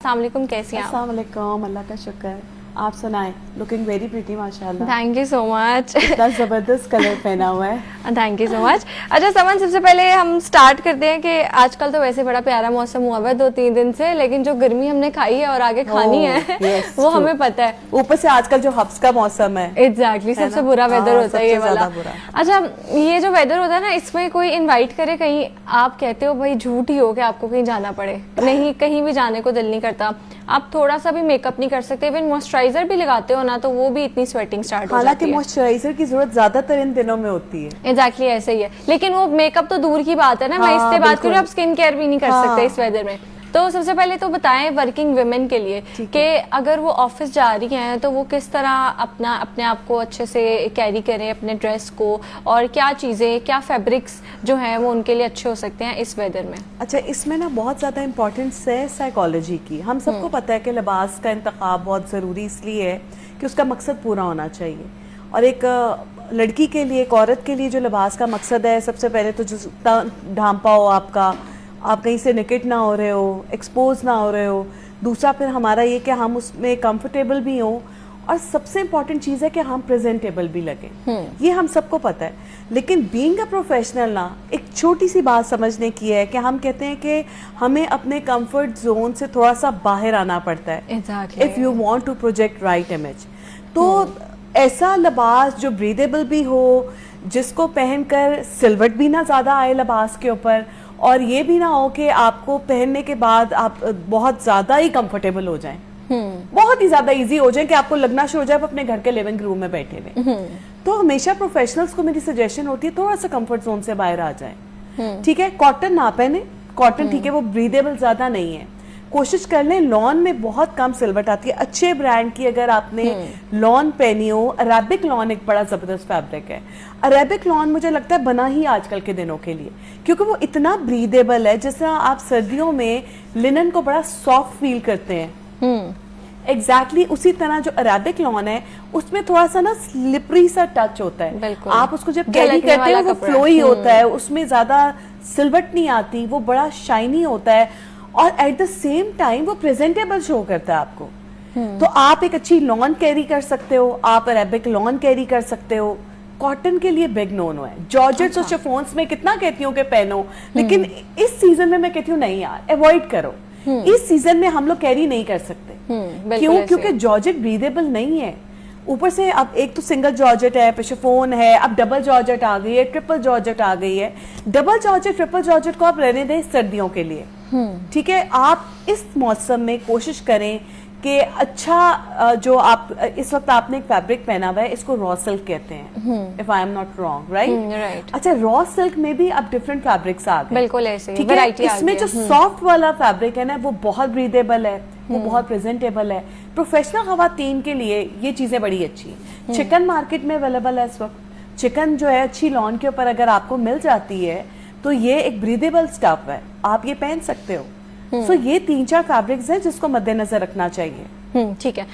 अस्सलाम वालेकुम, कैसी हैं आप? अस्सलाम वालेकुम, अल्लाह का शुक्र। आप सुनाएं, लुकिंग वेरी प्रीटी माशाल्लाह। Thank you so much. इतना ज़बरदस्त कलर पहना हुआ है। Thank you so much. अच्छा समन, सबसे पहले हम स्टार्ट करते हैं कि आजकल तो वैसे बड़ा प्यारा मौसम हुआ है 2-3 दिन से, लेकिन जो गर्मी हमने खाई है और आगे खानी है yes, वो true. हमें पता है। ऊपर से आजकल जो हब्स का मौसम है, एग्जैक्टली सबसे बुरा वेदर होता है ये वाला। अच्छा, ये जो वेदर होता है ना, इसमें कोई इनवाइट करे कहीं, आप कहते हो भाई झूठ ही हो कि आपको कहीं जाना पड़े, नहीं कहीं भी जाने को दिल नहीं करता, आप थोड़ा सा भी मेकअप नहीं कर सकते, इवन मॉइस्चराइजर भी लगाते हो ना तो वो भी इतनी स्वेटिंग स्टार्ट हो जाती है। हालांकि मॉइस्चराइजर की जरूरत ज्यादातर इन दिनों में होती है। एग्जैक्टली ऐसे ही है, लेकिन वो मेकअप तो दूर की बात है ना। मैं इससे बात करूँ, आप स्किन केयर भी नहीं कर सकते इस वेदर में। तो सबसे पहले तो बताएं वर्किंग वुमेन के लिए कि अगर वो ऑफिस जा रही हैं तो वो किस तरह अपने आप को अच्छे से कैरी करें, अपने ड्रेस को, और क्या चीजें, क्या फैब्रिक्स जो हैं वो उनके लिए अच्छे हो सकते हैं इस वेदर में। अच्छा, इसमें ना बहुत ज्यादा इंपॉर्टेंस है साइकोलॉजी की। हम सबको पता है कि लिबास का इंतखाब बहुत जरूरी इसलिए है कि उसका मकसद पूरा होना चाहिए। और एक लड़की के लिए, एक औरत के लिए जो लिबास का मकसद है, सबसे पहले तो जो ढांपा हो आपका, आप कहीं से निकट ना हो रहे हो, एक्सपोज ना हो रहे हो। दूसरा फिर हमारा ये कि हम उसमें कंफर्टेबल भी हों, और सबसे इम्पॉर्टेंट चीज़ है कि हम प्रेजेंटेबल भी लगे। ये हम सबको पता है, लेकिन बीइंग अ प्रोफेशनल ना एक छोटी सी बात समझने की है कि हम कहते हैं कि हमें अपने कंफर्ट जोन से थोड़ा सा बाहर आना पड़ता है if you want to project right image. तो ऐसा लिबास जो ब्रीदेबल भी हो, जिसको पहनकर सिलवट भी ना ज़्यादा आए लिबास के ऊपर, और ये भी ना हो कि आपको पहनने के बाद आप बहुत ज्यादा ही कंफर्टेबल हो जाएं, बहुत ही ज्यादा इजी हो जाए कि आपको लगना शुरू हो जाए आप अपने घर के लिविंग रूम में बैठे हुए। तो हमेशा प्रोफेशनल्स को मेरी सजेशन होती है थोड़ा सा कंफर्ट जोन से बाहर आ जाए। ठीक है, कॉटन ना पहने, कॉटन ठीक है, वो ब्रीदेबल ज्यादा नहीं है। कोशिश कर लें, लॉन में बहुत कम सिलवट आती है। अच्छे ब्रांड की अगर आपने लॉन पहनी हो, अरेबिक लॉन एक बड़ा जबरदस्त फैब्रिक है। अरेबिक लॉन मुझे लगता है बना ही आजकल के दिनों के लिए, क्योंकि वो इतना ब्रीदेबल है। जिस तरह आप सर्दियों में लिनन को बड़ा सॉफ्ट फील करते हैं, एग्जैक्टली उसी तरह जो अरेबिक लॉन है उसमें थोड़ा सा ना स्लिपरी सा टच होता है। आप उसको जब कैरी करते हो वो फ्लोई होता है, उसमें ज्यादा सिलवट नहीं आती, वो बड़ा शाइनी होता है, और एट द सेम टाइम वो प्रेजेंटेबल शो करता है आपको। तो आप एक अच्छी लॉन कैरी कर सकते हो, आप अरेबिक लॉन कैरी कर सकते हो। कॉटन के लिए बिग नो नो है। जॉर्जेट्स और शिफॉन्स में कितना कहती हूँ कि पहनो, लेकिन इस सीजन में मैं कहती हूँ नहीं यार, अवॉइड करो। इस सीजन में हम लोग कैरी नहीं कर सकते। क्यों? क्योंकि जॉर्जेट ब्रीदेबल नहीं है। ऊपर से अब एक तो सिंगल जॉर्जेट है, फिर शिफॉन है, अब डबल जॉर्जेट आ गई है, ट्रिपल जॉर्जेट आ गई है। डबल जॉर्जेट, ट्रिपल जॉर्जेट को आप रहने दें सर्दियों के लिए। ठीक है, आप इस मौसम में कोशिश करें कि अच्छा जो आप इस वक्त आपने एक फैब्रिक पहना हुआ है, इसको रॉ सिल्क कहते हैं, if I am not wrong, right? अच्छा, रॉ सिल्क में भी अब डिफरेंट फैब्रिक्स आ गए, बिल्कुल ऐसे, ठीक है। इसमें जो सॉफ्ट वाला फैब्रिक है ना, वो बहुत ब्रीदेबल है, वो बहुत प्रेजेंटेबल है। प्रोफेशनल खवातीन के लिए ये चीजें बड़ी अच्छी है। चिकन मार्केट में अवेलेबल है इस वक्त। चिकन जो है अच्छी लॉन के ऊपर अगर आपको मिल जाती है तो ये एक ब्रीदेबल स्टफ है, आप ये पहन सकते हो। सो ये 3-4 फैब्रिक्स हैं जिसको मद्देनजर रखना चाहिए। ठीक है।